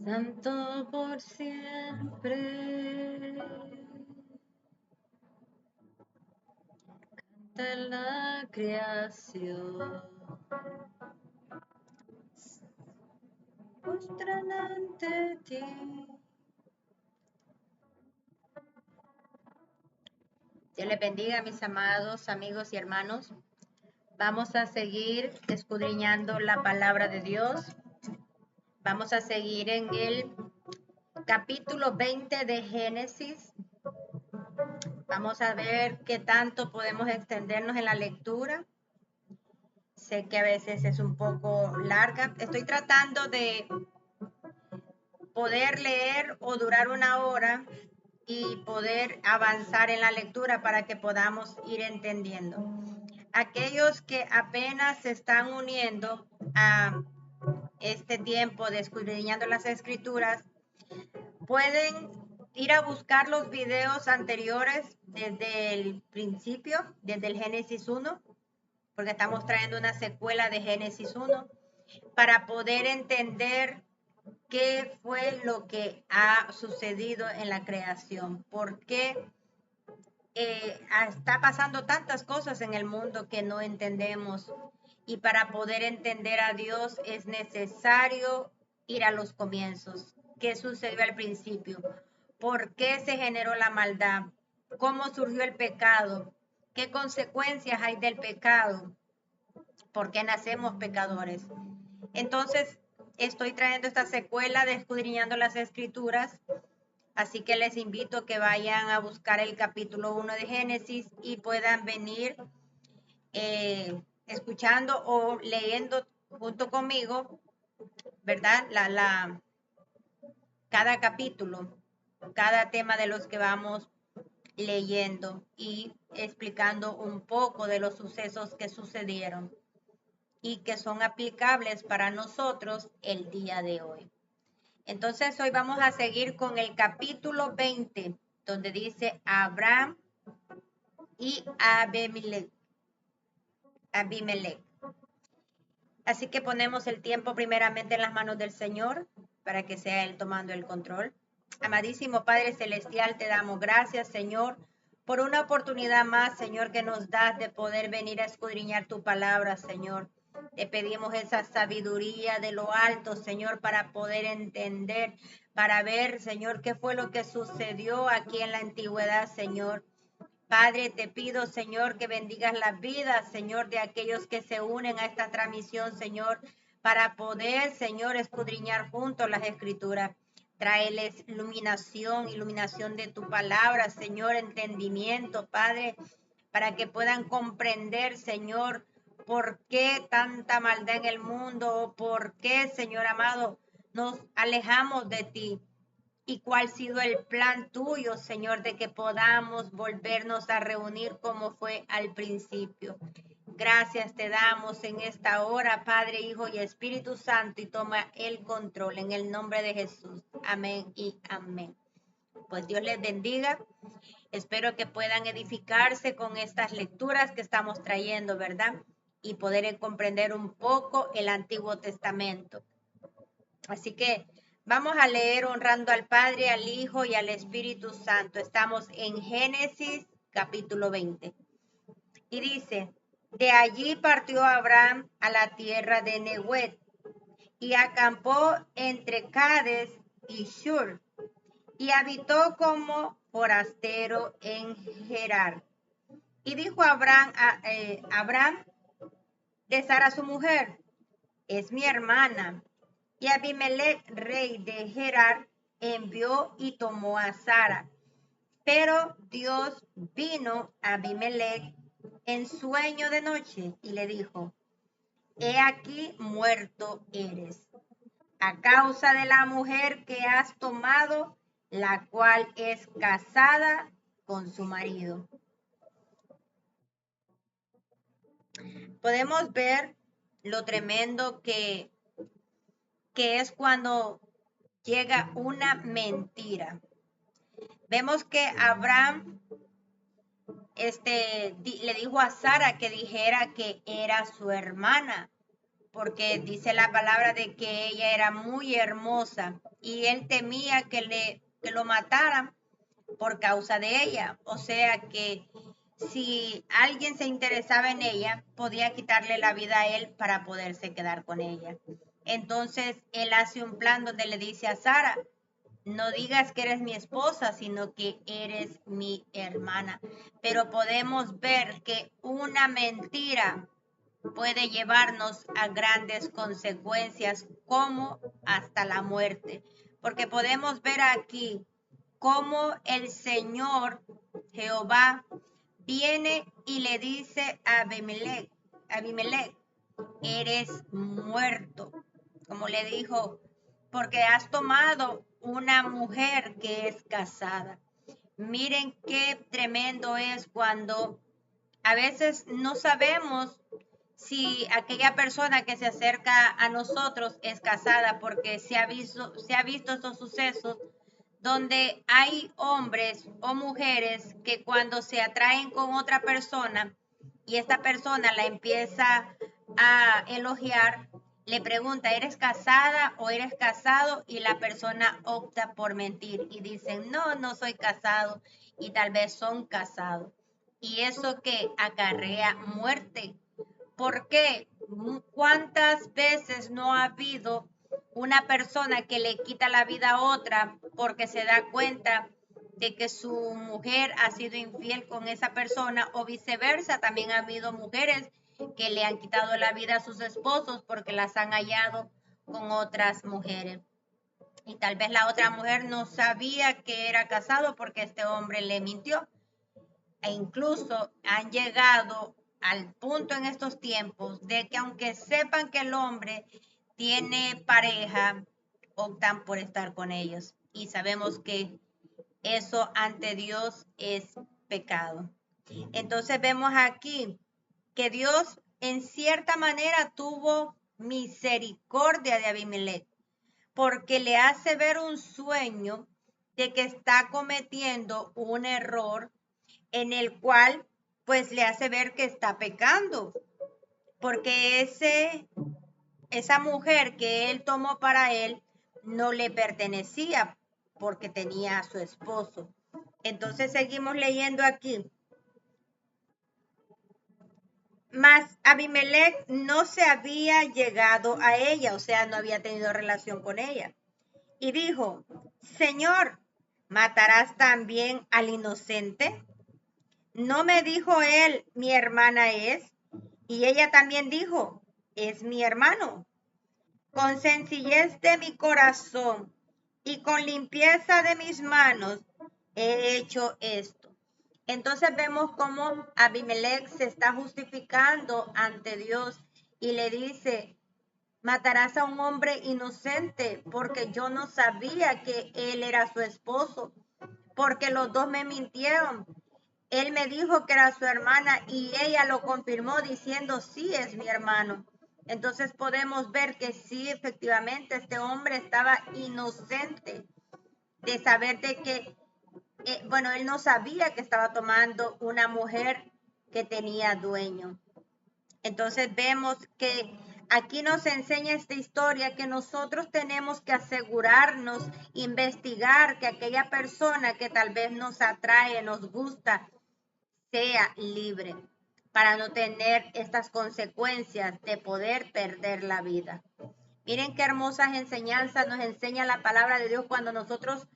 Santo por siempre. Canta la creación. Postran ante ti. Dios les bendiga, mis amados amigos y hermanos. Vamos a seguir escudriñando la palabra de Dios. Vamos a seguir en el capítulo 20 de Génesis. Vamos a ver qué tanto podemos extendernos en la lectura. Sé que a veces es un poco larga. Estoy tratando de poder leer o durar una hora y poder avanzar en la lectura para que podamos ir entendiendo. Aquellos que apenas se están uniendo a este tiempo de escudriñando las escrituras, pueden ir a buscar los videos anteriores desde el principio, desde el Génesis 1, porque estamos trayendo una secuela de Génesis 1, para poder entender qué fue lo que ha sucedido en la creación, por qué está pasando tantas cosas en el mundo que no entendemos. Y para poder entender a Dios es necesario ir a los comienzos. ¿Qué sucedió al principio? ¿Por qué se generó la maldad? ¿Cómo surgió el pecado? ¿Qué consecuencias hay del pecado? ¿Por qué nacemos pecadores? Entonces, estoy trayendo esta secuela de Escudriñando las Escrituras. Así que les invito a que vayan a buscar el capítulo 1 de Génesis y puedan venir escuchando o leyendo junto conmigo, ¿verdad? Cada capítulo, cada tema de los que vamos leyendo y explicando un poco de los sucesos que sucedieron y que son aplicables para nosotros el día de hoy. Entonces hoy vamos a seguir con el capítulo 20, donde dice Abraham y Abimelech. Así que ponemos el tiempo primeramente en las manos del Señor para que sea Él tomando el control. Amadísimo Padre Celestial, te damos gracias, Señor, por una oportunidad más, Señor, que nos das de poder venir a escudriñar tu palabra, Señor. Te pedimos esa sabiduría de lo alto, Señor, para poder entender, para ver, Señor, qué fue lo que sucedió aquí en la antigüedad, Señor. Padre, te pido, Señor, que bendigas las vidas, Señor, de aquellos que se unen a esta transmisión, Señor, para poder, Señor, escudriñar juntos las escrituras. Tráeles iluminación de tu palabra, Señor, entendimiento, Padre, para que puedan comprender, Señor, por qué tanta maldad en el mundo, por qué, Señor amado, nos alejamos de ti. ¿Y cuál ha sido el plan tuyo, Señor, de que podamos volvernos a reunir como fue al principio? Gracias te damos en esta hora, Padre, Hijo y Espíritu Santo, y toma el control en el nombre de Jesús. Amén y amén. Pues Dios les bendiga. Espero que puedan edificarse con estas lecturas que estamos trayendo, ¿verdad? Y poder comprender un poco el Antiguo Testamento. Así que vamos a leer honrando al Padre, al Hijo y al Espíritu Santo. Estamos en Génesis capítulo 20. Y dice, de allí partió Abraham a la tierra de Nehuet y acampó entre Cades y Shur y habitó como forastero en Gerar. Y dijo Abraham de Sara su mujer, es mi hermana. Y Abimelech, rey de Gerar, envió y tomó a Sara. Pero Dios vino a Abimelech en sueño de noche y le dijo, he aquí muerto eres, a causa de la mujer que has tomado, la cual es casada con su marido. Podemos ver lo tremendo que es cuando llega una mentira. Vemos que Abraham le dijo a Sara que dijera que era su hermana, porque dice la palabra de que ella era muy hermosa y él temía que lo mataran por causa de ella. O sea que si alguien se interesaba en ella, podía quitarle la vida a él para poderse quedar con ella. Entonces él hace un plan donde le dice a Sara, no digas que eres mi esposa, sino que eres mi hermana. Pero podemos ver que una mentira puede llevarnos a grandes consecuencias, como hasta la muerte. Porque podemos ver aquí cómo el Señor Jehová viene y le dice a Abimelech, eres muerto, como le dijo, porque has tomado una mujer que es casada. Miren qué tremendo es cuando a veces no sabemos si aquella persona que se acerca a nosotros es casada, porque se ha visto estos sucesos donde hay hombres o mujeres que cuando se atraen con otra persona y esta persona la empieza a elogiar, le pregunta, ¿eres casada o eres casado? Y la persona opta por mentir y dicen, no, no soy casado, y tal vez son casados. Y eso que acarrea muerte. ¿Por qué? ¿Cuántas veces no ha habido una persona que le quita la vida a otra porque se da cuenta de que su mujer ha sido infiel con esa persona, o viceversa? También ha habido mujeres que le han quitado la vida a sus esposos porque las han hallado con otras mujeres. Y tal vez la otra mujer no sabía que era casado porque este hombre le mintió. E incluso han llegado al punto en estos tiempos de que aunque sepan que el hombre tiene pareja, optan por estar con ellos. Y sabemos que eso ante Dios es pecado. Entonces vemos aquí que Dios en cierta manera tuvo misericordia de Abimelech, porque le hace ver un sueño de que está cometiendo un error en el cual pues le hace ver que está pecando, porque esa mujer que él tomó para él no le pertenecía porque tenía a su esposo. Entonces seguimos leyendo aquí. Mas Abimelech no se había llegado a ella, o sea, no había tenido relación con ella. Y dijo, Señor, ¿matarás también al inocente? ¿No me dijo él, mi hermana es? Y ella también dijo, es mi hermano. Con sencillez de mi corazón y con limpieza de mis manos he hecho esto. Entonces vemos cómo Abimelech se está justificando ante Dios y le dice, matarás a un hombre inocente porque yo no sabía que él era su esposo, porque los dos me mintieron. Él me dijo que era su hermana y ella lo confirmó diciendo, sí, es mi hermano. Entonces podemos ver que sí, efectivamente, este hombre estaba inocente de saber de que, él no sabía que estaba tomando una mujer que tenía dueño. Entonces vemos que aquí nos enseña esta historia que nosotros tenemos que asegurarnos, investigar que aquella persona que tal vez nos atrae, nos gusta, sea libre, para no tener estas consecuencias de poder perder la vida. Miren qué hermosas enseñanzas nos enseña la palabra de Dios cuando nosotros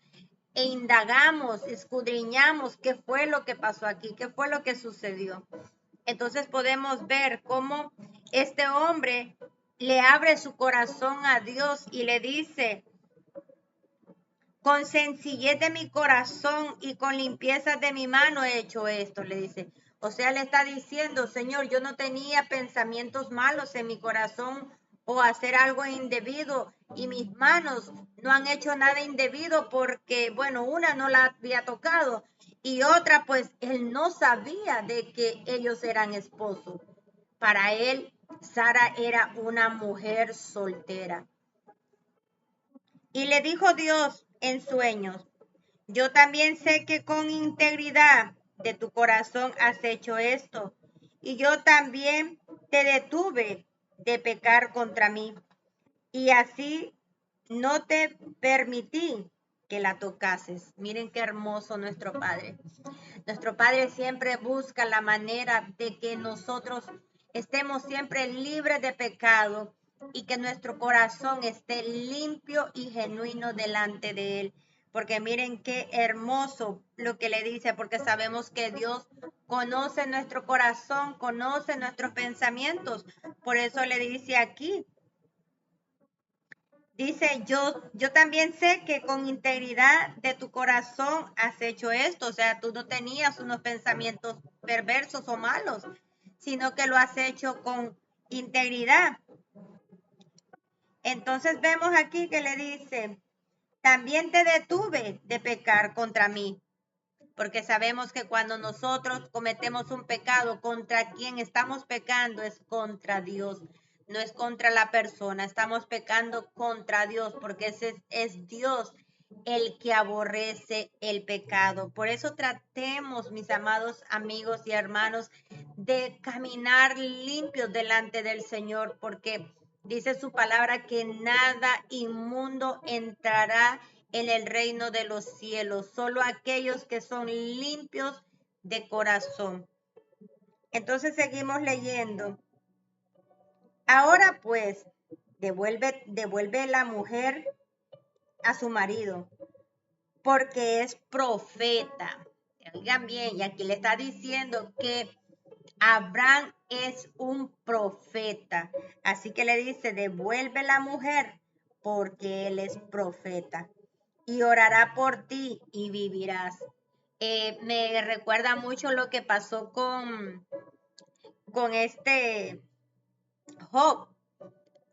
indagamos, escudriñamos qué fue lo que pasó aquí, qué fue lo que sucedió. Entonces podemos ver cómo este hombre le abre su corazón a Dios y le dice, con sencillez de mi corazón y con limpieza de mi mano he hecho esto, le dice. O sea, le está diciendo, Señor, yo no tenía pensamientos malos en mi corazón o hacer algo indebido, y mis manos no han hecho nada indebido porque, bueno, una no la había tocado y otra, pues él no sabía de que ellos eran esposos. Para él, Sara era una mujer soltera. Y le dijo Dios en sueños, yo también sé que con integridad de tu corazón has hecho esto, y yo también te detuve de pecar contra mí, y así no te permití que la tocases. Miren qué hermoso nuestro Padre. Nuestro Padre siempre busca la manera de que nosotros estemos siempre libres de pecado y que nuestro corazón esté limpio y genuino delante de Él. Porque miren qué hermoso lo que le dice, porque sabemos que Dios conoce nuestro corazón, conoce nuestros pensamientos. Por eso le dice aquí, dice, yo también sé que con integridad de tu corazón has hecho esto. O sea, tú no tenías unos pensamientos perversos o malos, sino que lo has hecho con integridad. Entonces vemos aquí que le dice, también te detuve de pecar contra mí. Porque sabemos que cuando nosotros cometemos un pecado, contra quien estamos pecando es contra Dios, no es contra la persona, estamos pecando contra Dios, porque ese es Dios el que aborrece el pecado. Por eso tratemos, mis amados amigos y hermanos, de caminar limpios delante del Señor, porque dice su palabra que nada inmundo entrará en el reino de los cielos, solo aquellos que son limpios de corazón. Entonces seguimos leyendo. Ahora pues, devuelve la mujer a su marido, porque es profeta. Oigan bien, y aquí le está diciendo que Abraham es un profeta. Así que le dice, devuelve la mujer, porque él es profeta. Y orará por ti y vivirás. Me recuerda mucho lo que pasó con este Job,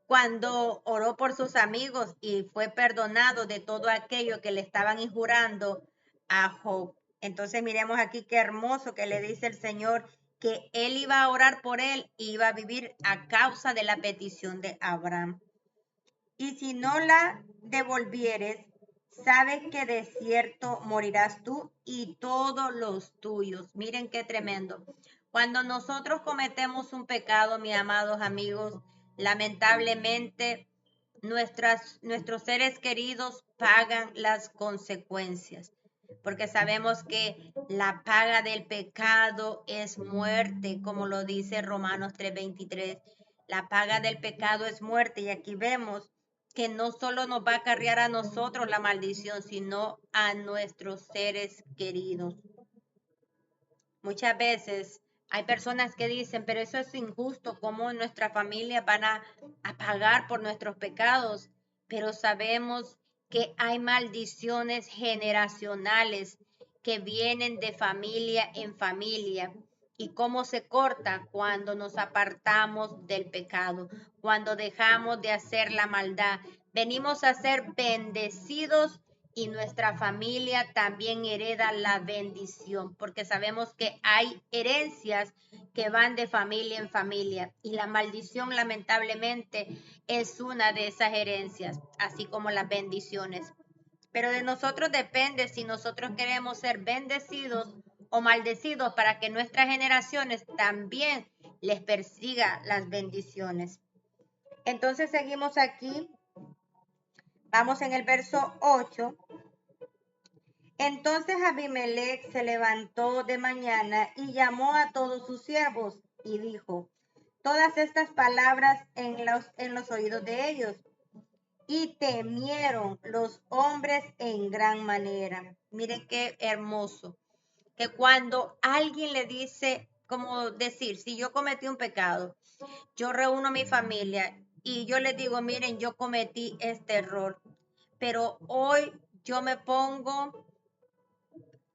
cuando oró por sus amigos y fue perdonado de todo aquello que le estaban injurando a Job. Entonces miremos aquí qué hermoso que le dice el Señor que él iba a orar por él y iba a vivir a causa de la petición de Abraham. Y si no la devolvieres, sabes que de cierto morirás tú y todos los tuyos. Miren qué tremendo. Cuando nosotros cometemos un pecado, mis amados amigos, lamentablemente nuestros seres queridos pagan las consecuencias, porque sabemos que la paga del pecado es muerte, como lo dice Romanos 3:23. La paga del pecado es muerte, y aquí vemos que no solo nos va a acarrear a nosotros la maldición, sino a nuestros seres queridos. Muchas veces hay personas que dicen, pero eso es injusto, ¿cómo nuestra familia van a pagar por nuestros pecados? Pero sabemos que hay maldiciones generacionales que vienen de familia en familia. ¿Y cómo se corta? Cuando nos apartamos del pecado, cuando dejamos de hacer la maldad. Venimos a ser bendecidos y nuestra familia también hereda la bendición, porque sabemos que hay herencias que van de familia en familia y la maldición lamentablemente es una de esas herencias, así como las bendiciones. Pero de nosotros depende si nosotros queremos ser bendecidos o maldecidos para que nuestras generaciones también les persiga las bendiciones. Entonces seguimos aquí, vamos en el verso 8. Entonces Abimelech se levantó de mañana y llamó a todos sus siervos y dijo todas estas palabras en los oídos de ellos. Y temieron los hombres en gran manera. Miren qué hermoso. Que cuando alguien le dice, como decir, si yo cometí un pecado, yo reúno a mi familia y yo les digo, miren, yo cometí este error, pero hoy yo me pongo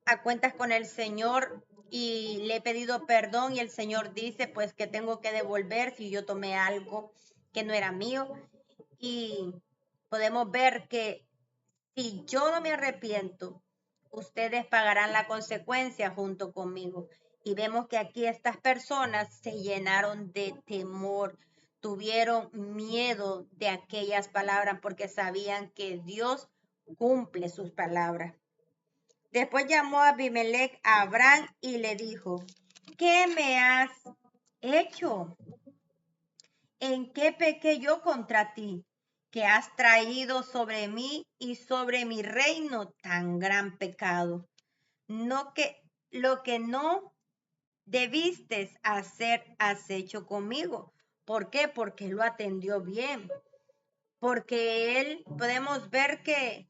a cuentas con el Señor y le he pedido perdón y el Señor dice pues que tengo que devolver si yo tomé algo que no era mío, y podemos ver que si yo no me arrepiento, ustedes pagarán la consecuencia junto conmigo. Y vemos que aquí estas personas se llenaron de temor, tuvieron miedo de aquellas palabras porque sabían que Dios cumple sus palabras. Después llamó a Abimelech a Abraham y le dijo, ¿qué me has hecho? ¿en qué pequé yo contra ti, que has traído sobre mí y sobre mi reino tan gran pecado? No que lo que no debiste hacer has hecho conmigo. ¿Por qué? Porque lo atendió bien. Porque él podemos ver que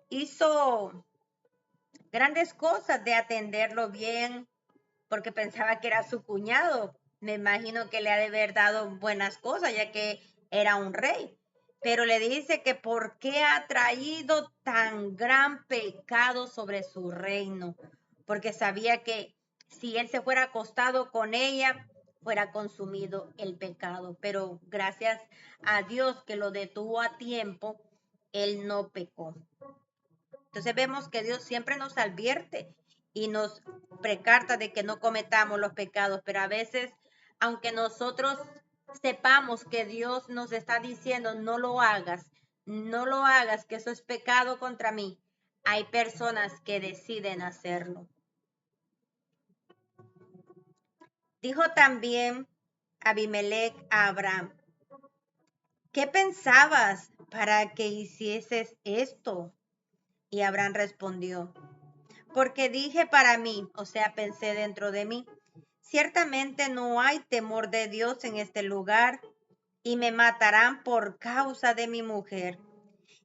hizo grandes cosas de atenderlo bien, porque pensaba que era su cuñado. Me imagino que le ha de haber dado buenas cosas, ya que era un rey. Pero le dice que por qué ha traído tan gran pecado sobre su reino, porque sabía que si él se fuera acostado con ella, fuera consumido el pecado. Pero gracias a Dios que lo detuvo a tiempo, él no pecó. Entonces vemos que Dios siempre nos advierte y nos precarta de que no cometamos los pecados, pero a veces, aunque nosotros sepamos que Dios nos está diciendo no lo hagas, no lo hagas, que eso es pecado contra mí, hay personas que deciden hacerlo. Dijo también Abimelech a Abraham, ¿qué pensabas para que hicieses esto? Y Abraham respondió, porque dije para mí, o sea, pensé dentro de mí, ciertamente no hay temor de Dios en este lugar y me matarán por causa de mi mujer.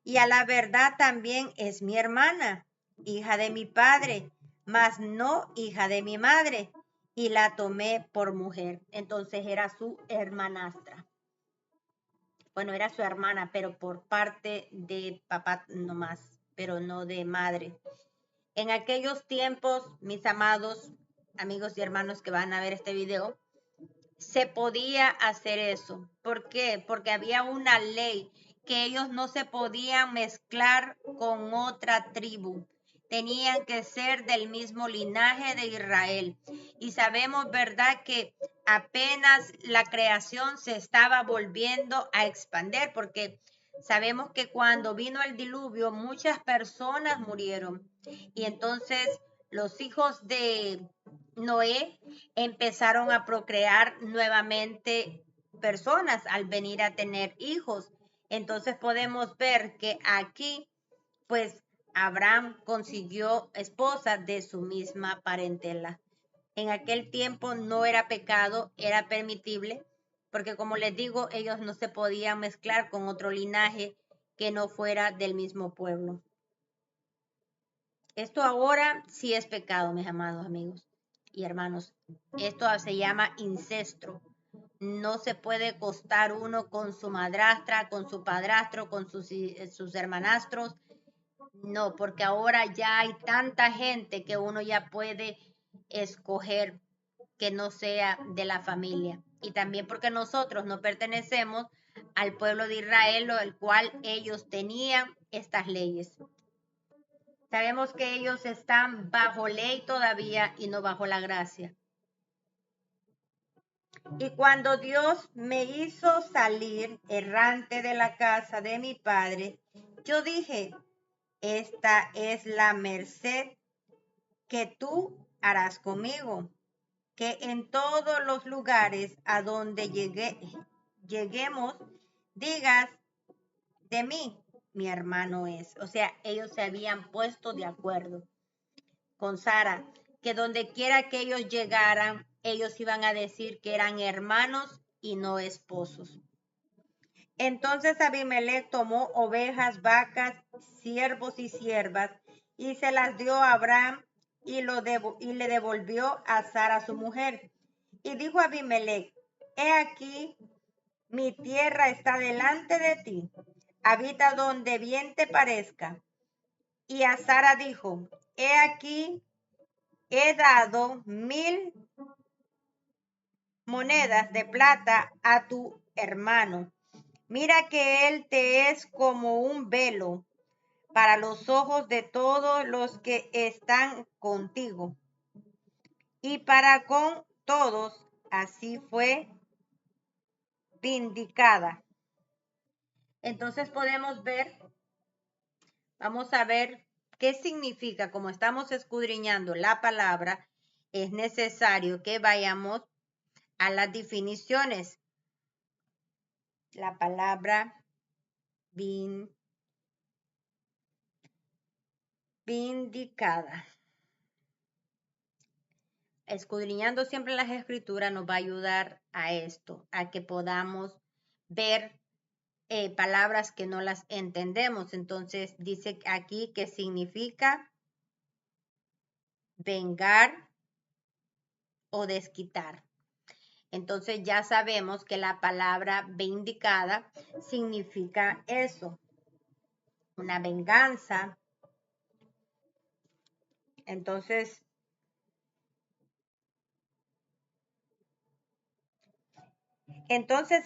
Y a la verdad también es mi hermana, hija de mi padre, mas no hija de mi madre. Y la tomé por mujer. Entonces era su hermanastra. Bueno, era su hermana, pero por parte de papá nomás, pero no de madre. En aquellos tiempos, mis amados amigos y hermanos que van a ver este video, se podía hacer eso. ¿Por qué? Porque había una ley que ellos no se podían mezclar con otra tribu. Tenían que ser del mismo linaje de Israel. Y sabemos, ¿verdad?, que apenas la creación se estaba volviendo a expandir, porque sabemos que cuando vino el diluvio muchas personas murieron. Y entonces los hijos de Noé empezaron a procrear nuevamente personas al venir a tener hijos. Entonces podemos ver que aquí, pues, Abraham consiguió esposa de su misma parentela. En aquel tiempo no era pecado, era permitible, porque como les digo, ellos no se podían mezclar con otro linaje que no fuera del mismo pueblo. Esto ahora sí es pecado, mis amados amigos y hermanos. Esto se llama incesto. No se puede acostar uno con su madrastra, con su padrastro, con sus hermanastros. No, porque ahora ya hay tanta gente que uno ya puede escoger que no sea de la familia. Y también porque nosotros no pertenecemos al pueblo de Israel, el cual ellos tenían estas leyes. Sabemos que ellos están bajo ley todavía y no bajo la gracia. Y cuando Dios me hizo salir errante de la casa de mi padre, yo dije, esta es la merced que tú harás conmigo, que en todos los lugares a donde lleguemos, digas de mí, mi hermano es. O sea, ellos se habían puesto de acuerdo con Sara, que donde quiera que ellos llegaran, ellos iban a decir que eran hermanos y no esposos. Entonces Abimelech tomó ovejas, vacas, siervos y siervas y se las dio a Abraham y le devolvió a Sara su mujer. Y dijo Abimelech, he aquí, mi tierra está delante de ti, habita donde bien te parezca. Y a Sara dijo, he aquí, he dado 1000 monedas de plata a tu hermano. Mira que él te es como un velo para los ojos de todos los que están contigo. Y para con todos así fue vindicada. Entonces podemos ver, vamos a ver qué significa, como estamos escudriñando la palabra, es necesario que vayamos a las definiciones. la palabra vindicada. Escudriñando siempre las escrituras nos va a ayudar a esto, a que podamos ver palabras que no las entendemos. Entonces dice aquí que significa vengar o desquitar. Entonces ya sabemos que la palabra vindicada significa eso, una venganza. Entonces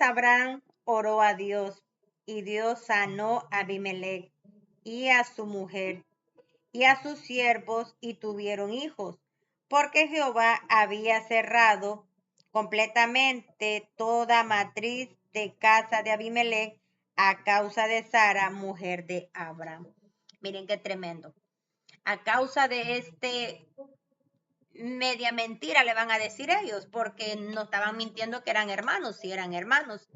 Abraham oró a Dios y Dios sanó a Abimelech y a su mujer y a sus siervos y tuvieron hijos, porque Jehová había cerrado completamente toda matriz de casa de Abimelech a causa de Sara, mujer de Abraham. Miren qué tremendo. A causa de media mentira le van a decir ellos, porque no estaban mintiendo que eran hermanos, sí eran hermanos,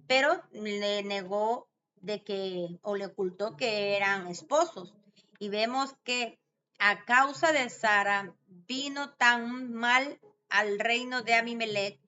pero le negó de que, o le ocultó que eran esposos. Y vemos que a causa de Sara vino tan mal al reino de Abimelech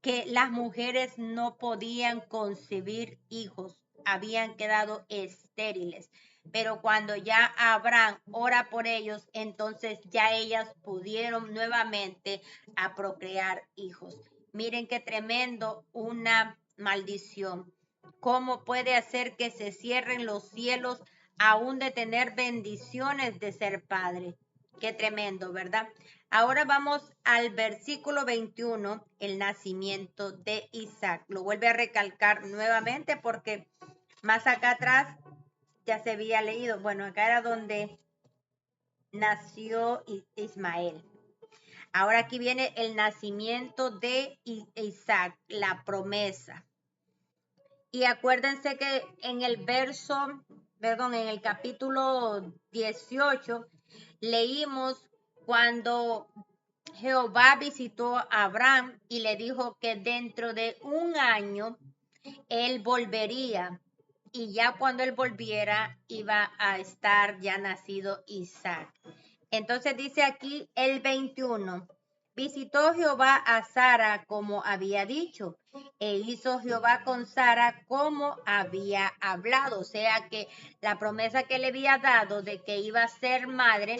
que las mujeres no podían concebir hijos, habían quedado estériles. Pero cuando ya Abraham ora por ellos, entonces ya ellas pudieron nuevamente a procrear hijos. Miren qué tremendo una maldición. ¿Cómo puede hacer que se cierren los cielos aún de tener bendiciones de ser padre? Qué tremendo, ¿verdad? Ahora vamos al versículo 21, el nacimiento de Isaac. Lo vuelve a recalcar nuevamente porque más acá atrás ya se había leído. Bueno, acá era donde nació Ismael. Ahora aquí viene el nacimiento de Isaac, la promesa. Y acuérdense que en el en el capítulo 18, leímos cuando Jehová visitó a Abraham y le dijo que dentro de un año él volvería y ya cuando él volviera iba a estar ya nacido Isaac. Entonces dice aquí el 21, visitó Jehová a Sara como había dicho, e hizo Jehová con Sara como había hablado. O sea que la promesa que le había dado de que iba a ser madre,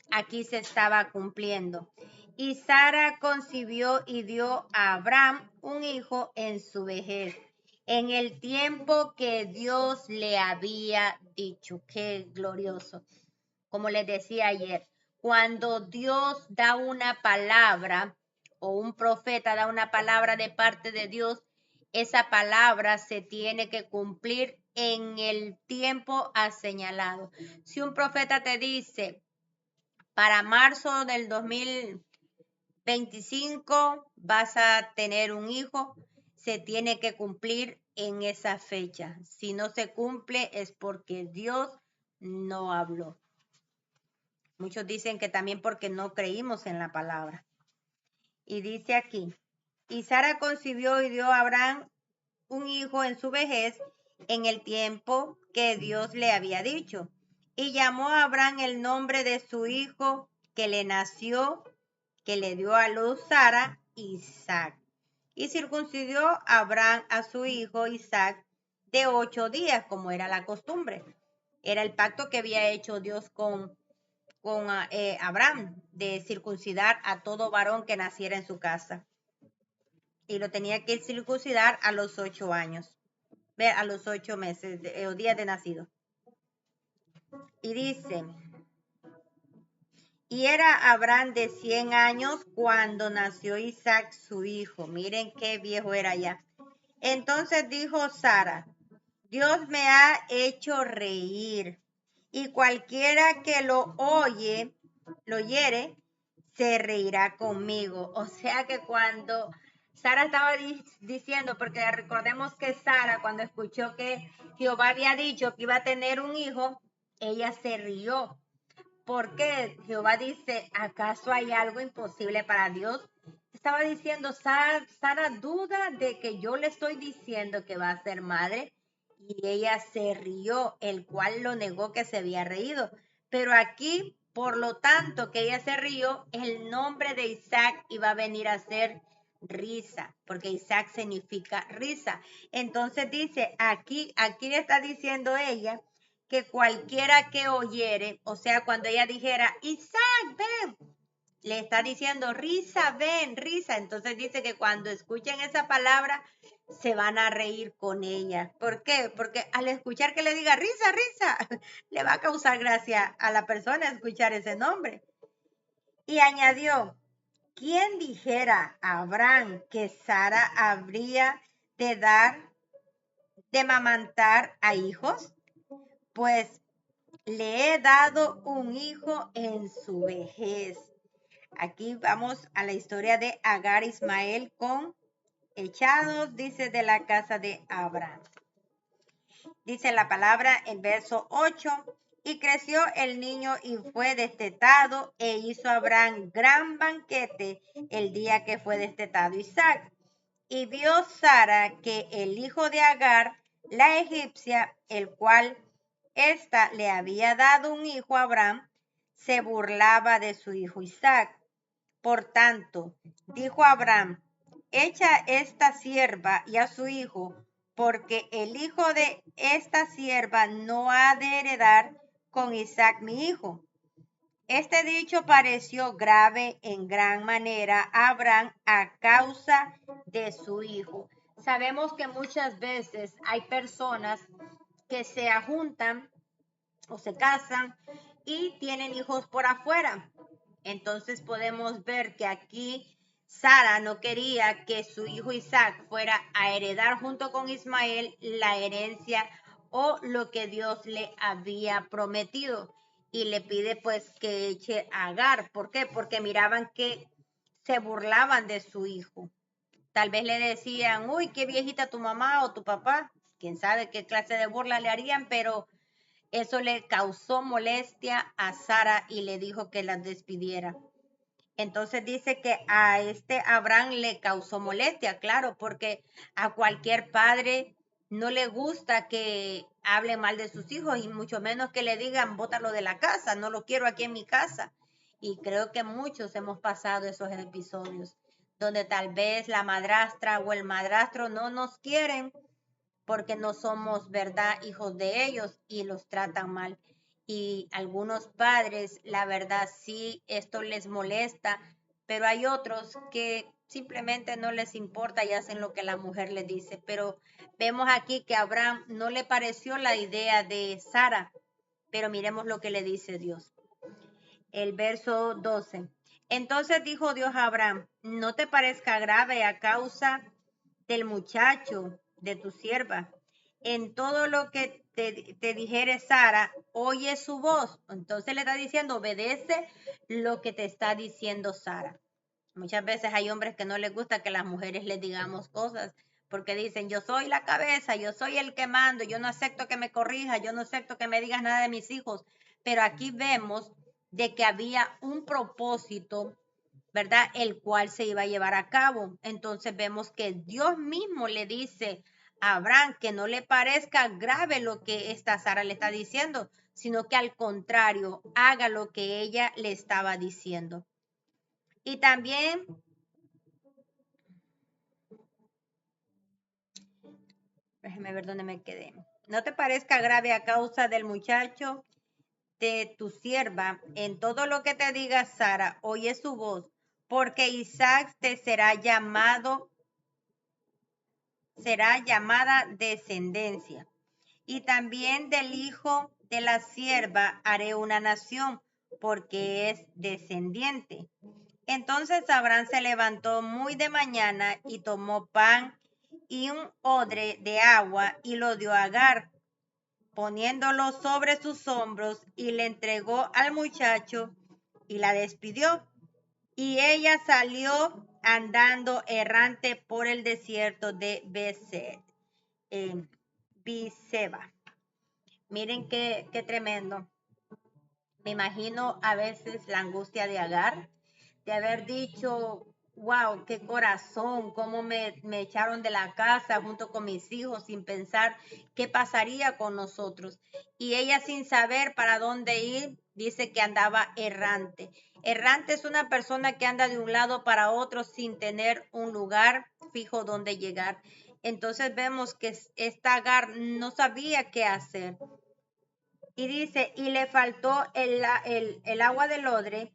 aquí se estaba cumpliendo. Y Sara concibió y dio a Abraham un hijo en su vejez, en el tiempo que Dios le había dicho. Qué glorioso. Como les decía ayer, cuando Dios da una palabra o un profeta da una palabra de parte de Dios, esa palabra se tiene que cumplir en el tiempo señalado. Si un profeta te dice, para marzo del 2025 vas a tener un hijo, se tiene que cumplir en esa fecha. Si no se cumple es porque Dios no habló. Muchos dicen que también porque no creímos en la palabra. Y dice aquí, y Sara concibió y dio a Abraham un hijo en su vejez en el tiempo que Dios le había dicho. Y llamó a Abraham el nombre de su hijo que le nació, que le dio a luz Sara, Isaac. Y circuncidó a Abraham a su hijo Isaac de 8 días, como era la costumbre. Era el pacto que había hecho Dios con Abraham, de circuncidar a todo varón que naciera en su casa. Y lo tenía que circuncidar a los 8 años, a los 8 meses o días de nacido. Y dice, y era Abraham de 100 años cuando nació Isaac su hijo. Miren qué viejo era ya. Entonces dijo Sara, Dios me ha hecho reír, y cualquiera que lo oyere, se reirá conmigo. O sea que cuando Sara estaba diciendo, porque recordemos que Sara cuando escuchó que Jehová había dicho que iba a tener un hijo, ella se rió. Porque Jehová dice, ¿acaso hay algo imposible para Dios? estaba diciendo, Sara duda de que yo le estoy diciendo que va a ser madre, y ella se rió, el cual lo negó que se había reído. Pero aquí, por lo tanto que ella se rió, el nombre de Isaac iba a venir a ser risa, porque Isaac significa risa. Entonces dice, aquí le está diciendo ella que cualquiera que oyere, o sea, cuando ella dijera, Isaac, ven, le está diciendo, risa, ven, risa. Entonces dice que cuando escuchen esa palabra, se van a reír con ella. ¿Por qué? Porque al escuchar que le diga risa, risa, le va a causar gracia a la persona escuchar ese nombre. Y añadió, ¿quién dijera a Abraham que Sara habría de mamantar a hijos? Pues le he dado un hijo en su vejez. Aquí vamos a la historia de Agar Ismael con echados, dice, de la casa de Abraham. Dice la palabra en verso 8, y creció el niño y fue destetado, e hizo Abraham gran banquete el día que fue destetado Isaac. Y vio Sara que el hijo de Agar, la egipcia, el cual ésta le había dado un hijo a Abraham, se burlaba de su hijo Isaac. Por tanto, dijo Abraham, echa esta sierva y a su hijo, porque el hijo de esta sierva no ha de heredar con Isaac mi hijo. Este dicho pareció grave en gran manera a Abraham a causa de su hijo. Sabemos que muchas veces hay personas que se juntan o se casan y tienen hijos por afuera. Entonces podemos ver que aquí Sara no quería que su hijo Isaac fuera a heredar junto con Ismael la herencia o lo que Dios le había prometido. Y le pide pues que eche a Agar. ¿Por qué? Porque miraban que se burlaban de su hijo. Tal vez le decían, uy, qué viejita tu mamá o tu papá. Quién sabe qué clase de burla le harían, pero eso le causó molestia a Sara y le dijo que la despidiera. Entonces dice que a Abraham le causó molestia, claro, porque a cualquier padre no le gusta que hable mal de sus hijos y mucho menos que le digan, bótalo de la casa, no lo quiero aquí en mi casa. Y creo que muchos hemos pasado esos episodios donde tal vez la madrastra o el madrastro no nos quieren porque no somos, ¿verdad?, hijos de ellos y los tratan mal. Y algunos padres, la verdad, sí, esto les molesta, pero hay otros que simplemente no les importa y hacen lo que la mujer les dice. Pero vemos aquí que a Abraham no le pareció la idea de Sara, pero miremos lo que le dice Dios. El verso 12. Entonces dijo Dios a Abraham, no te parezca grave a causa del muchacho, de tu sierva. En todo lo que te dijere Sara, oye su voz. Entonces le está diciendo, obedece lo que te está diciendo Sara. Muchas veces hay hombres que no les gusta que las mujeres les digamos cosas, porque dicen, yo soy la cabeza, yo soy el que mando, yo no acepto que me corrija, yo no acepto que me digas nada de mis hijos. Pero aquí vemos de que había un propósito, ¿verdad? El cual se iba a llevar a cabo. Entonces vemos que Dios mismo le dice a Abraham que no le parezca grave lo que esta Sara le está diciendo, sino que al contrario, haga lo que ella le estaba diciendo. Y también, déjame ver dónde me quedé. No te parezca grave a causa del muchacho de tu sierva, en todo lo que te diga Sara, oye su voz, porque Isaac te será llamada descendencia. Y también del hijo de la sierva haré una nación, porque es descendiente. Entonces Abraham se levantó muy de mañana y tomó pan y un odre de agua y lo dio a Agar, poniéndolo sobre sus hombros, y le entregó al muchacho y la despidió. Y ella salió andando errante por el desierto de Berseba. Miren qué tremendo. Me imagino a veces la angustia de Agar, de haber dicho, wow, qué corazón, cómo me echaron de la casa junto con mis hijos sin pensar qué pasaría con nosotros. Y ella sin saber para dónde ir, dice que andaba errante. Errante es una persona que anda de un lado para otro sin tener un lugar fijo donde llegar. Entonces vemos que esta Agar no sabía qué hacer. Y dice, y le faltó el agua del odre,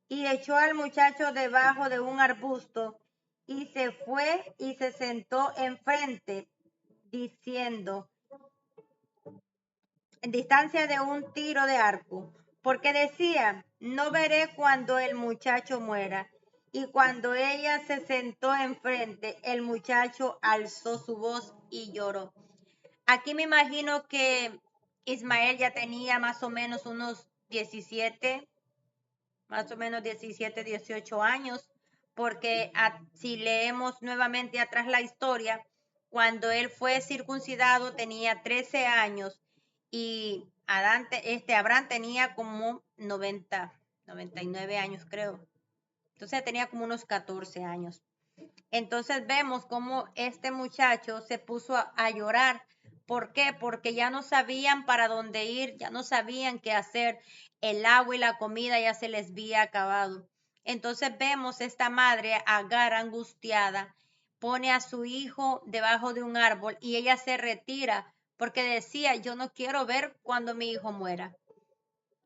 y echó al muchacho debajo de un arbusto, y se fue y se sentó enfrente, diciendo, en distancia de un tiro de arco, porque decía, no veré cuando el muchacho muera. Y cuando ella se sentó enfrente, el muchacho alzó su voz y lloró. Aquí me imagino que Ismael ya tenía más o menos unos 17, más o menos 17, 18 años, porque si leemos nuevamente atrás la historia, cuando él fue circuncidado tenía 13 años y Abraham tenía como 99 años, creo. Entonces tenía como unos 14 años. Entonces vemos cómo este muchacho se puso a llorar. ¿Por qué? Porque ya no sabían para dónde ir, ya no sabían qué hacer. El agua y la comida ya se les había acabado. Entonces vemos esta madre, Agar, angustiada, pone a su hijo debajo de un árbol y ella se retira porque decía, yo no quiero ver cuando mi hijo muera.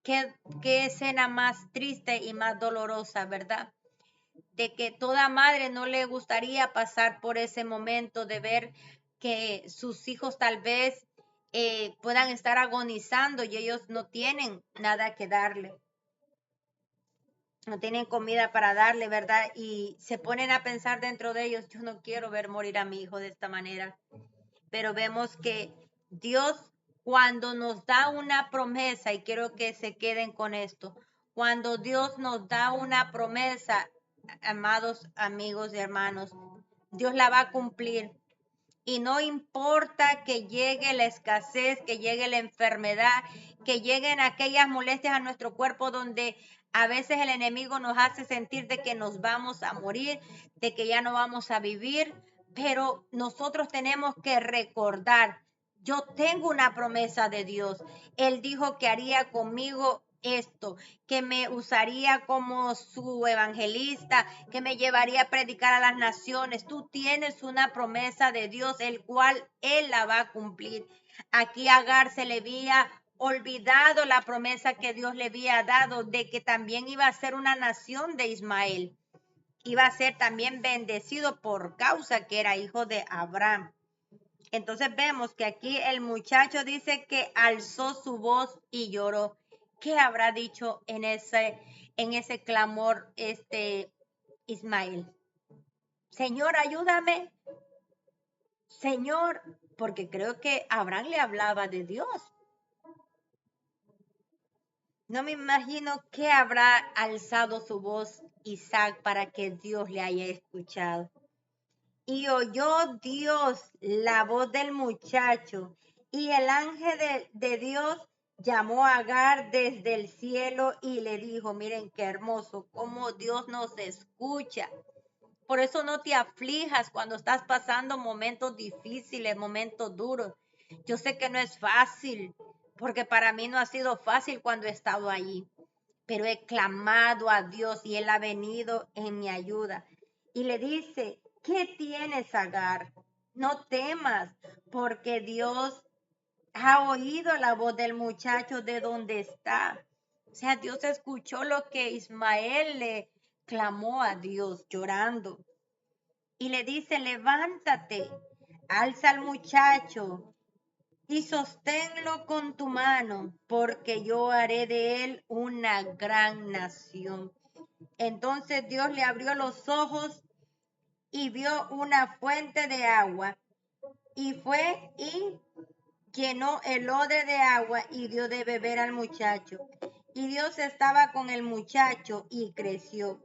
Qué escena más triste y más dolorosa, ¿verdad? De que toda madre no le gustaría pasar por ese momento de ver que sus hijos tal vez puedan estar agonizando y ellos no tienen nada que darle, no tienen comida para darle, ¿verdad? Y se ponen a pensar dentro de ellos, yo no quiero ver morir a mi hijo de esta manera. Pero vemos que Dios cuando nos da una promesa, y quiero que se queden con esto, cuando Dios nos da una promesa, amados amigos y hermanos, Dios la va a cumplir. Y no importa que llegue la escasez, que llegue la enfermedad, que lleguen aquellas molestias a nuestro cuerpo donde a veces el enemigo nos hace sentir de que nos vamos a morir, de que ya no vamos a vivir, pero nosotros tenemos que recordar, yo tengo una promesa de Dios. Él dijo que haría conmigo esto, que me usaría como su evangelista, que me llevaría a predicar a las naciones. Tú tienes una promesa de Dios, el cual Él la va a cumplir. Aquí a Agar se le había olvidado la promesa que Dios le había dado de que también iba a ser una nación de Ismael. Iba a ser también bendecido por causa que era hijo de Abraham. Entonces vemos que aquí el muchacho dice que alzó su voz y lloró. ¿Qué habrá dicho en ese clamor Ismael? Señor, ayúdame. Señor, porque creo que Abraham le hablaba de Dios. No me imagino que habrá alzado su voz Isaac para que Dios le haya escuchado. Y oyó Dios la voz del muchacho, y el ángel de Dios llamó a Agar desde el cielo y le dijo, miren qué hermoso, cómo Dios nos escucha. Por eso no te aflijas cuando estás pasando momentos difíciles, momentos duros. Yo sé que no es fácil, porque para mí no ha sido fácil cuando he estado allí, pero he clamado a Dios y Él ha venido en mi ayuda. Y le dice, ¿qué tienes, Agar? No temas, porque Dios ha oído la voz del muchacho de donde está. O sea, Dios escuchó lo que Ismael le clamó a Dios llorando. Y le dice, levántate, alza al muchacho y sosténlo con tu mano, porque yo haré de él una gran nación. Entonces Dios le abrió los ojos y vio una fuente de agua, y fue y llenó el odre de agua y dio de beber al muchacho. Y Dios estaba con el muchacho y creció,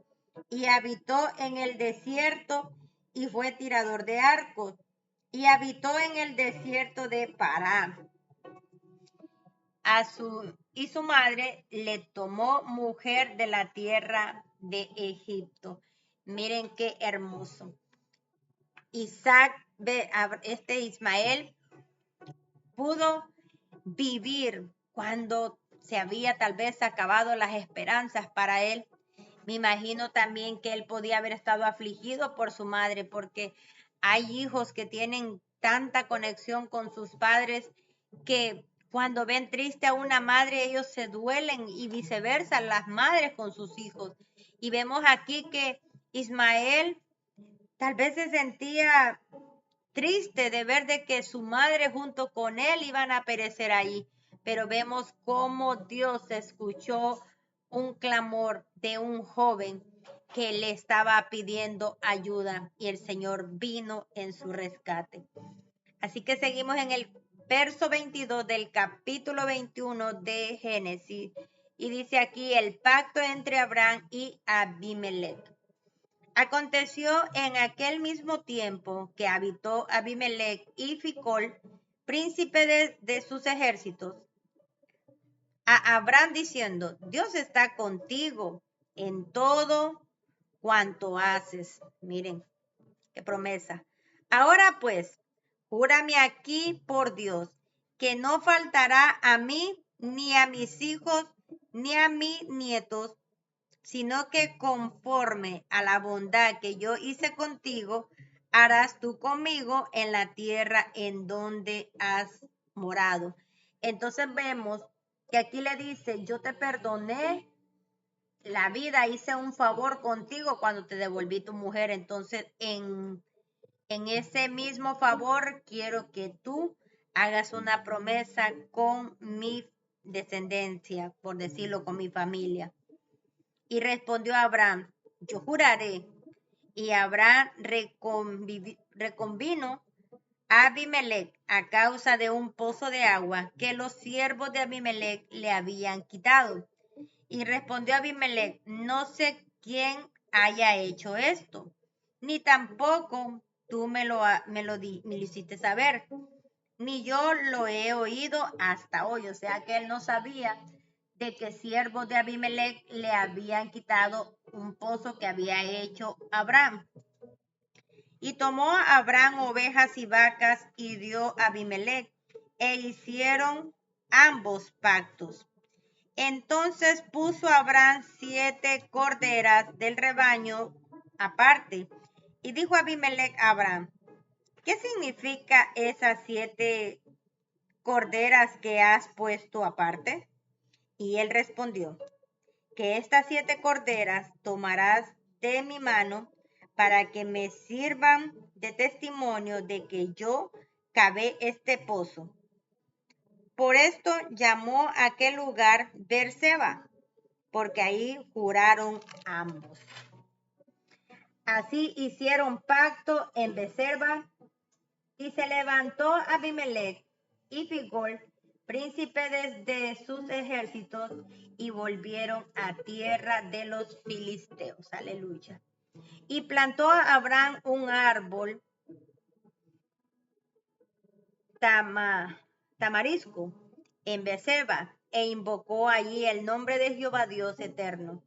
y habitó en el desierto y fue tirador de arcos, y habitó en el desierto de Pará. Y su madre le tomó mujer de la tierra de Egipto. Miren qué hermoso. Isaac, Ismael pudo vivir cuando se había tal vez acabado las esperanzas para él. Me imagino también que él podía haber estado afligido por su madre, porque hay hijos que tienen tanta conexión con sus padres que cuando ven triste a una madre, ellos se duelen, y viceversa, las madres con sus hijos. Y vemos aquí que Ismael tal vez se sentía triste de ver de que su madre junto con él iban a perecer ahí, pero vemos cómo Dios escuchó un clamor de un joven que le estaba pidiendo ayuda, y el Señor vino en su rescate. Así que seguimos en el verso 22 del capítulo 21 de Génesis, y dice aquí el pacto entre Abraham y Abimelech. Aconteció en aquel mismo tiempo que habitó Abimelech y Ficol, príncipe de sus ejércitos, a Abraham diciendo: Dios está contigo en todo cuanto haces. Miren, qué promesa. Ahora pues, júrame aquí por Dios, que no faltará a mí, ni a mis hijos, ni a mis nietos, sino que conforme a la bondad que yo hice contigo, harás tú conmigo en la tierra en donde has morado. Entonces vemos que aquí le dice: yo te perdoné la vida, hice un favor contigo cuando te devolví tu mujer. Entonces en ese mismo favor quiero que tú hagas una promesa con mi descendencia, por decirlo, con mi familia. Y respondió Abraham: yo juraré. Y Abraham reconvino a Abimelech a causa de un pozo de agua que los siervos de Abimelech le habían quitado. Y respondió Abimelech: no sé quién haya hecho esto, ni tampoco tú me lo hiciste saber, ni yo lo he oído hasta hoy. O sea que él no sabía de que siervos de Abimelech le habían quitado un pozo que había hecho Abraham. Y tomó Abraham ovejas y vacas y dio a Abimelech, e hicieron ambos pactos. Entonces puso Abraham 7 corderas del rebaño aparte, y dijo Abimelech a Abraham: ¿qué significa esas 7 corderas que has puesto aparte? Y él respondió: que estas 7 corderas tomarás de mi mano para que me sirvan de testimonio de que yo cavé este pozo. Por esto llamó a aquel lugar Beerseba, porque ahí juraron ambos. Así hicieron pacto en Beerseba, y se levantó Abimelech y Ficol, príncipe de sus ejércitos, y volvieron a tierra de los filisteos. Aleluya. Y plantó a Abraham un árbol tamarisco en Beerseba, e invocó allí el nombre de Jehová Dios eterno.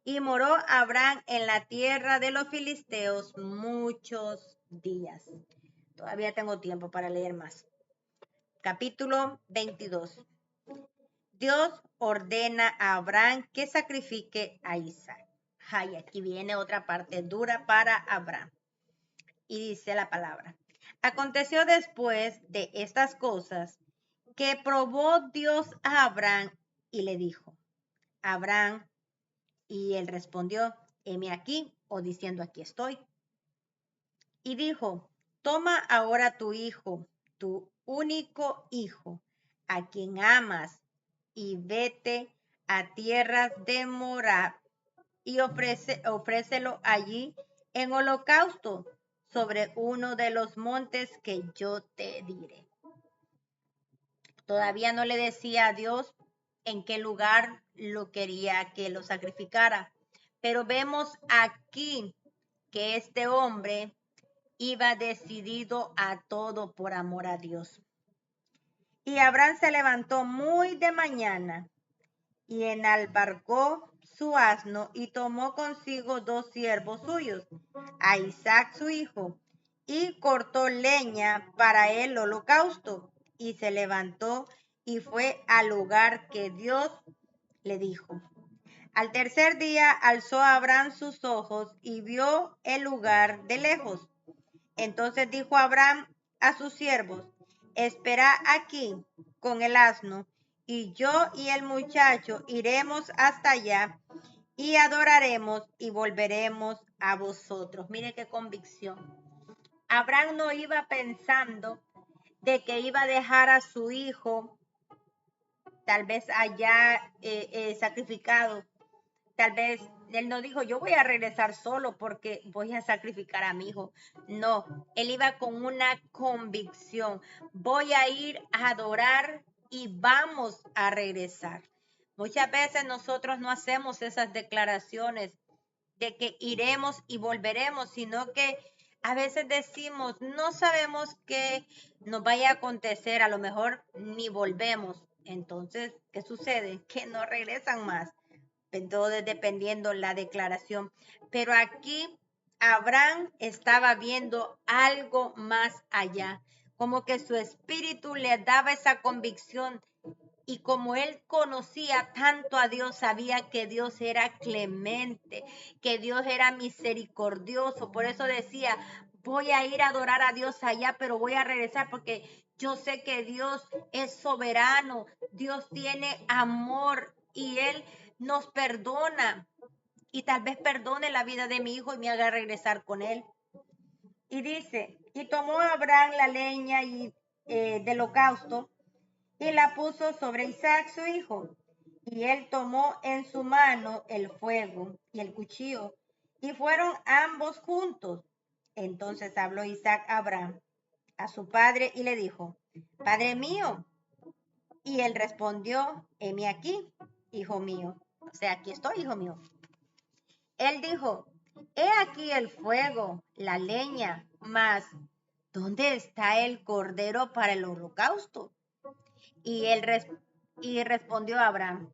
Y moró Abraham en la tierra de los filisteos muchos días. Todavía tengo tiempo para leer más. Capítulo 22. Dios ordena a Abraham que sacrifique a Isaac. Ay, aquí viene otra parte dura para Abraham. Y dice la palabra: aconteció después de estas cosas que probó Dios a Abraham y le dijo: Abraham. Y él respondió: heme aquí, o diciendo: aquí estoy. Y dijo: toma ahora tu hijo, tu único hijo, a quien amas, y vete a tierras de Moab, y ofrécelo allí en holocausto sobre uno de los montes que yo te diré. Todavía no le decía a Dios en qué lugar lo quería que lo sacrificara, pero vemos aquí que este hombre iba decidido a todo por amor a Dios. Y Abraham se levantó muy de mañana y enalbargó su asno y tomó consigo 2 siervos suyos, a Isaac su hijo, y cortó leña para el holocausto, y se levantó y fue al lugar que Dios le dijo. Al tercer día alzó Abraham sus ojos y vio el lugar de lejos. Entonces dijo Abraham a sus siervos: espera aquí con el asno, y yo y el muchacho iremos hasta allá y adoraremos y volveremos a vosotros. Mire qué convicción. Abraham no iba pensando de que iba a dejar a su hijo tal vez allá sacrificado. Tal vez él no dijo, yo voy a regresar solo porque voy a sacrificar a mi hijo. No, él iba con una convicción. Voy a ir a adorar y vamos a regresar. Muchas veces nosotros no hacemos esas declaraciones de que iremos y volveremos, sino que a veces decimos, no sabemos qué nos vaya a acontecer, a lo mejor ni volvemos. Entonces, ¿qué sucede? Que no regresan más. Entonces, dependiendo la declaración. Pero aquí Abraham estaba viendo algo más allá, como que su espíritu le daba esa convicción y como él conocía tanto a Dios, sabía que Dios era clemente, que Dios era misericordioso. Por eso decía, voy a ir a adorar a Dios allá, pero voy a regresar porque yo sé que Dios es soberano, Dios tiene amor y Él nos perdona. Y tal vez perdone la vida de mi hijo y me haga regresar con Él. Y dice, y tomó Abraham la leña del holocausto y la puso sobre Isaac su hijo. Y él tomó en su mano el fuego y el cuchillo, y fueron ambos juntos. Entonces habló Isaac a Abraham, a su padre, y le dijo: Padre mío. Y él respondió: heme aquí, hijo mío. O sea, aquí estoy, hijo mío. Él dijo: he aquí el fuego, la leña, mas ¿dónde está el cordero para el holocausto? Y respondió Abraham: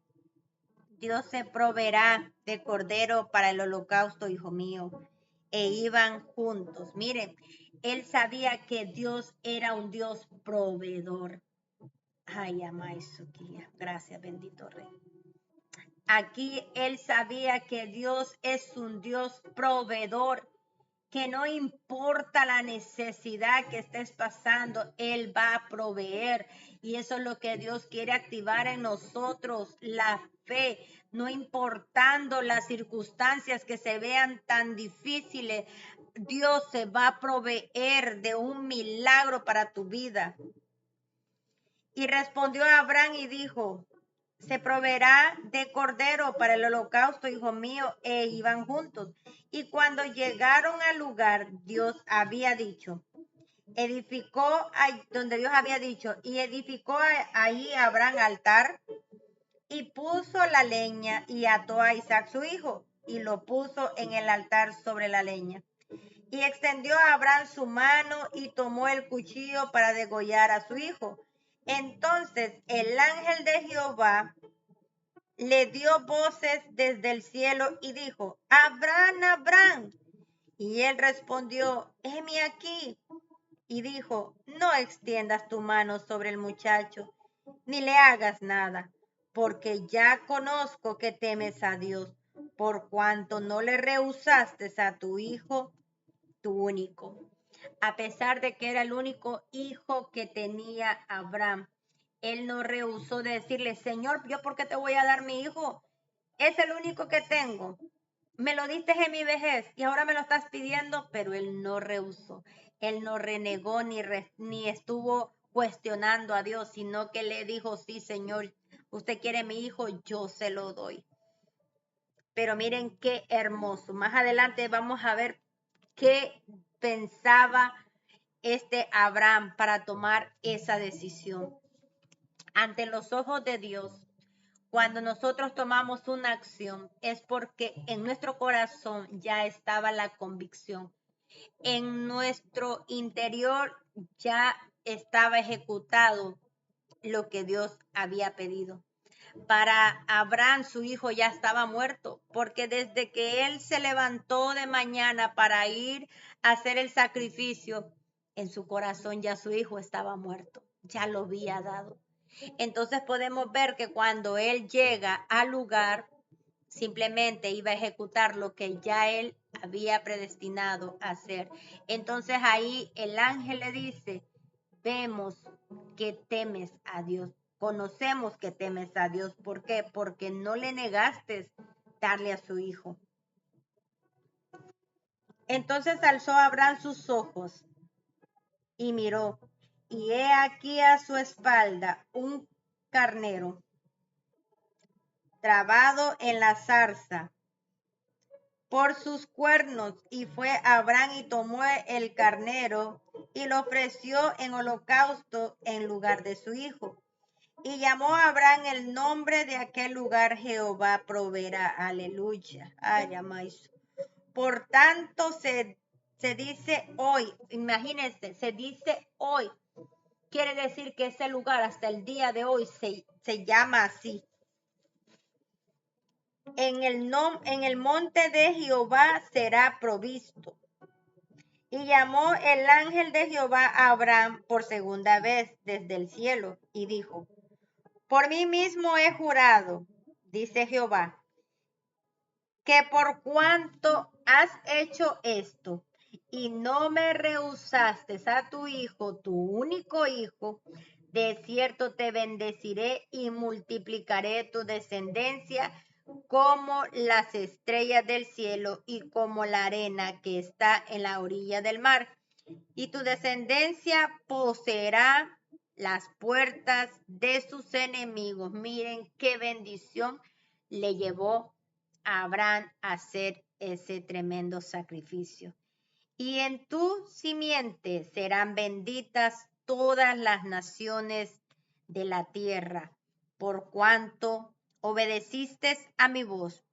Dios se proveerá de cordero para el holocausto, hijo mío. E iban juntos. Miren, él sabía que Dios era un Dios proveedor. Ay, Amaisuquía. Gracias, bendito Rey. Aquí él sabía que Dios es un Dios proveedor, que no importa la necesidad que estés pasando, Él va a proveer. Y eso es lo que Dios quiere activar en nosotros, la fe, no importando las circunstancias que se vean tan difíciles, Dios se va a proveer de un milagro para tu vida. Y respondió Abraham y dijo: se proveerá de cordero para el holocausto, hijo mío. E iban juntos. Y cuando llegaron al lugar, Dios había dicho, donde Dios había dicho, y edificó ahí Abraham altar, y puso la leña, y ató a Isaac su hijo, y lo puso en el altar sobre la leña. Y extendió a Abraham su mano y tomó el cuchillo para degollar a su hijo. Entonces el ángel de Jehová le dio voces desde el cielo y dijo: Abraham, Abraham. Y él respondió: heme aquí. Y dijo: no extiendas tu mano sobre el muchacho, ni le hagas nada, porque ya conozco que temes a Dios, por cuanto no le rehusaste a tu hijo, tu único. A pesar de que era el único hijo que tenía Abraham, él no rehusó de decirle: Señor, ¿yo por qué te voy a dar mi hijo? Es el único que tengo. Me lo diste en mi vejez y ahora me lo estás pidiendo, pero él no rehusó. Él no renegó ni estuvo cuestionando a Dios, sino que le dijo: sí, Señor, usted quiere mi hijo, yo se lo doy. Pero miren qué hermoso. Más adelante vamos a ver qué pensaba Abraham para tomar esa decisión. Ante los ojos de Dios, cuando nosotros tomamos una acción, es porque en nuestro corazón ya estaba la convicción. En nuestro interior ya estaba ejecutado lo que Dios había pedido. Para Abraham, su hijo ya estaba muerto, porque desde que él se levantó de mañana para ir a hacer el sacrificio, en su corazón ya su hijo estaba muerto, ya lo había dado. Entonces podemos ver que cuando él llega al lugar, simplemente iba a ejecutar lo que ya él había predestinado a hacer. Entonces ahí el ángel le dice, vemos que temes a Dios, conocemos que temes a Dios. ¿Por qué? Porque no le negaste darle a su hijo. Entonces alzó Abraham sus ojos y miró, y he aquí a su espalda un carnero trabado en la zarza por sus cuernos, y fue Abraham y tomó el carnero y lo ofreció en holocausto en lugar de su hijo. Y llamó a Abraham el nombre de aquel lugar, Jehová proveerá. Aleluya. Ay, amáis. Por tanto, se dice hoy, imagínense, se dice hoy. Quiere decir que ese lugar hasta el día de hoy se llama así. En el monte de Jehová será provisto. Y llamó el ángel de Jehová a Abraham por segunda vez desde el cielo y dijo, por mí mismo he jurado, dice Jehová, que por cuanto has hecho esto y no me rehusaste a tu hijo, tu único hijo, de cierto te bendeciré y multiplicaré tu descendencia como las estrellas del cielo y como la arena que está en la orilla del mar. Y tu descendencia poseerá las puertas de sus enemigos. Miren qué bendición le llevó a Abraham a hacer ese tremendo sacrificio. Y en tu simiente serán benditas todas las naciones de la tierra, por cuanto obedeciste a mi voz.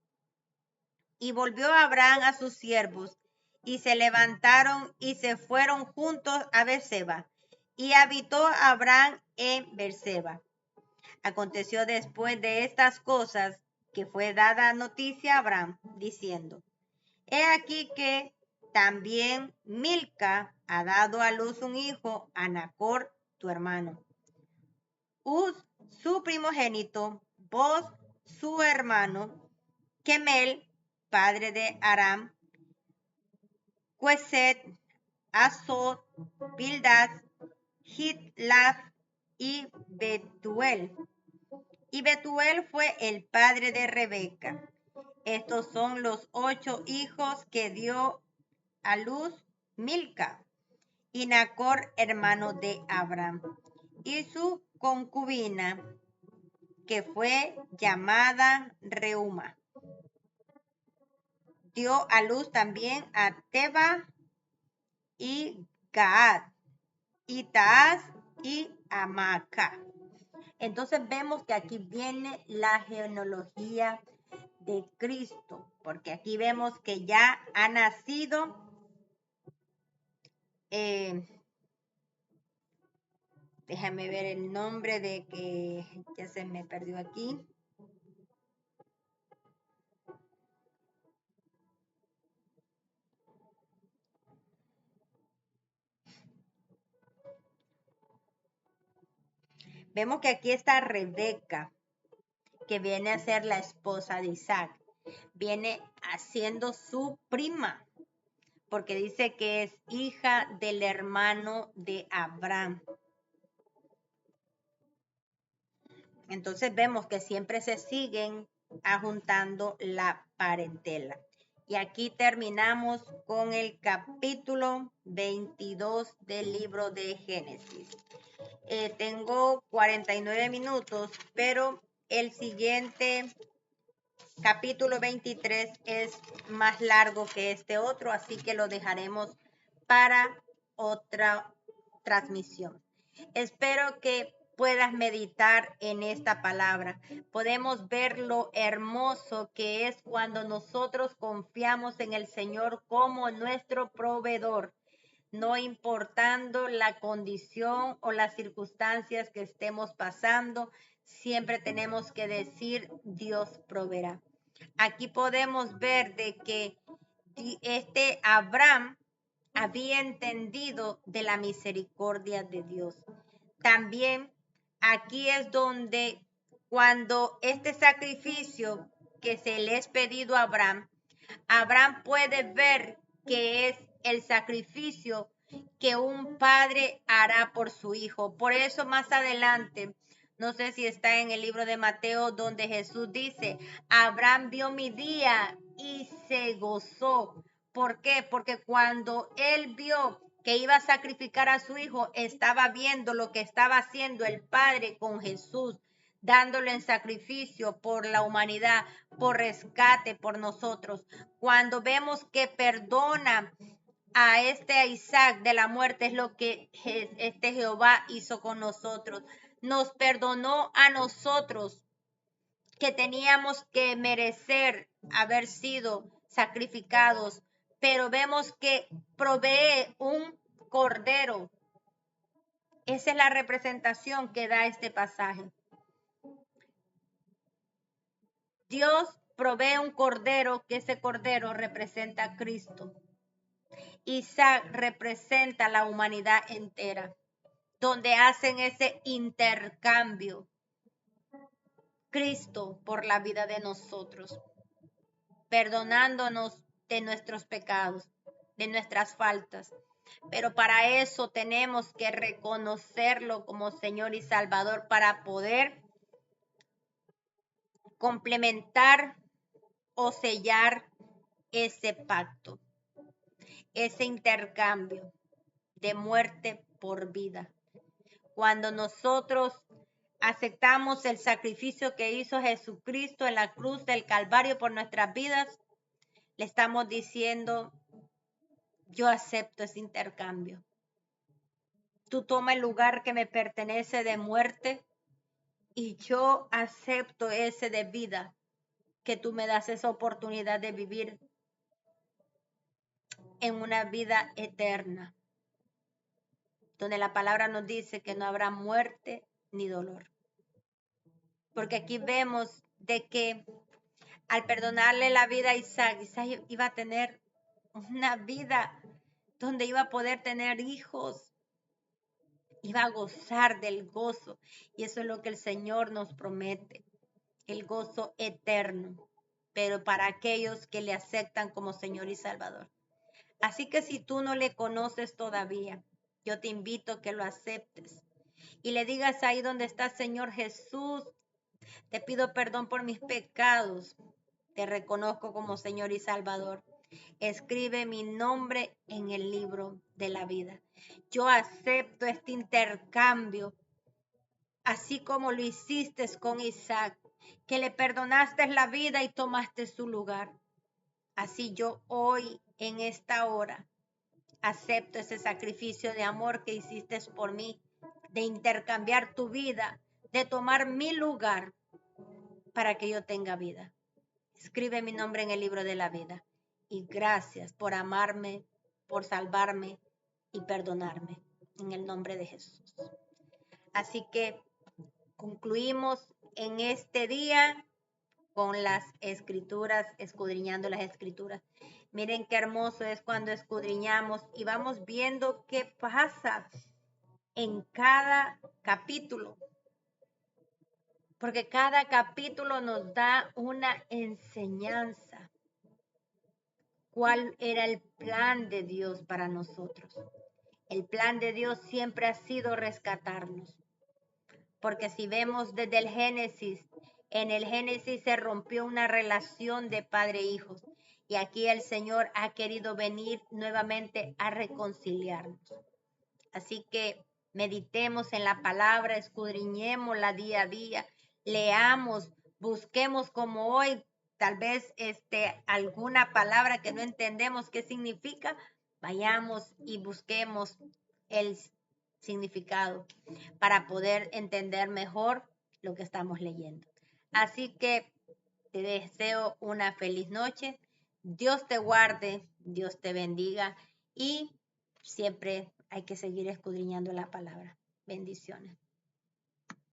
Y volvió Abraham a sus siervos, y se levantaron y se fueron juntos a Berseba. Y habitó Abraham en Berseba. Aconteció después de estas cosas que fue dada noticia a Abraham, diciendo, he aquí que también Milca ha dado a luz un hijo a Nacor, tu hermano. Uz, su primogénito, Boz, su hermano, Kemel, padre de Aram, Queset, Azot, Bildas, Hitlaf y Betuel. Y Betuel fue el padre de Rebeca. Estos son los 8 hijos que dio a luz Milca y Nacor, hermano de Abraham, y su concubina, que fue llamada Reuma. Dio a luz también a Teba y Gaad, y Taaz y Amaca. Entonces vemos que aquí viene la genealogía de Cristo, porque aquí vemos que ya ha nacido déjame ver el nombre de que ya se me perdió aquí. Vemos que aquí está Rebeca, que viene a ser la esposa de Isaac. Viene haciendo su prima, porque dice que es hija del hermano de Abraham. Entonces vemos que siempre se siguen ajuntando la parentela. Y aquí terminamos con el capítulo 22 del libro de Génesis. Tengo 49 minutos, pero el siguiente capítulo 23 es más largo que este otro, así que lo dejaremos para otra transmisión. Espero que puedas meditar en esta palabra. Podemos ver lo hermoso que es cuando nosotros confiamos en el Señor como nuestro proveedor. no importando la condición o las circunstancias que estemos pasando, siempre tenemos que decir, Dios proveerá. Aquí podemos ver de que este Abraham había entendido de la misericordia de Dios. También aquí es donde cuando este sacrificio que se le es pedido a Abraham, Abraham puede ver que es el sacrificio que un padre hará por su hijo. Por eso más adelante, no sé si está en el libro de Mateo, donde Jesús dice, Abraham vio mi día y se gozó. ¿Por qué? Porque cuando él vio que iba a sacrificar a su hijo, estaba viendo lo que estaba haciendo el Padre con Jesús, dándolo en sacrificio por la humanidad, por rescate por nosotros. Cuando vemos que perdona a este Isaac de la muerte, es lo que este Jehová hizo con nosotros. Nos perdonó a nosotros que teníamos que merecer haber sido sacrificados, pero vemos que provee un cordero. Esa es la representación que da este pasaje. Dios provee un cordero, que ese cordero representa a Cristo. Isaac representa la humanidad entera, donde hacen ese intercambio. Cristo por la vida de nosotros, perdonándonos de nuestros pecados, de nuestras faltas. Pero para eso tenemos que reconocerlo como Señor y Salvador para poder complementar o sellar ese pacto, ese intercambio de muerte por vida. Cuando nosotros aceptamos el sacrificio que hizo Jesucristo en la cruz del Calvario por nuestras vidas, le estamos diciendo, yo acepto ese intercambio. Tú toma el lugar que me pertenece de muerte y yo acepto ese de vida, que tú me das esa oportunidad de vivir en una vida eterna, donde la palabra nos dice que no habrá muerte ni dolor. Porque aquí vemos de que al perdonarle la vida a Isaac, Isaac iba a tener una vida donde iba a poder tener hijos, iba a gozar del gozo. Y eso es lo que el Señor nos promete, el gozo eterno, pero para aquellos que le aceptan como Señor y Salvador. Así que si tú no le conoces todavía, yo te invito a que lo aceptes y le digas ahí donde está, Señor Jesús, te pido perdón por mis pecados, te reconozco como Señor y Salvador. Escribe mi nombre en el libro de la vida. Yo acepto este intercambio, así como lo hiciste con Isaac, que le perdonaste la vida y tomaste su lugar. Así yo hoy, en esta hora, acepto ese sacrificio de amor que hiciste por mí, de intercambiar tu vida, de tomar mi lugar para que yo tenga vida. Escribe mi nombre en el libro de la vida. Y gracias por amarme, por salvarme y perdonarme. En el nombre de Jesús. Así que concluimos en este día con las escrituras, escudriñando las escrituras. Miren qué hermoso es cuando escudriñamos y vamos viendo qué pasa en cada capítulo. Porque cada capítulo nos da una enseñanza. ¿Cuál era el plan de Dios para nosotros? El plan de Dios siempre ha sido rescatarnos. Porque si vemos desde el Génesis, en el Génesis se rompió una relación de padre e hijos. Y aquí el Señor ha querido venir nuevamente a reconciliarnos. Así que meditemos en la palabra, escudriñémosla día a día, leamos, busquemos como hoy, tal vez alguna palabra que no entendemos qué significa, vayamos y busquemos el significado para poder entender mejor lo que estamos leyendo. Así que te deseo una feliz noche. Dios te guarde, Dios te bendiga y siempre hay que seguir escudriñando la palabra. Bendiciones.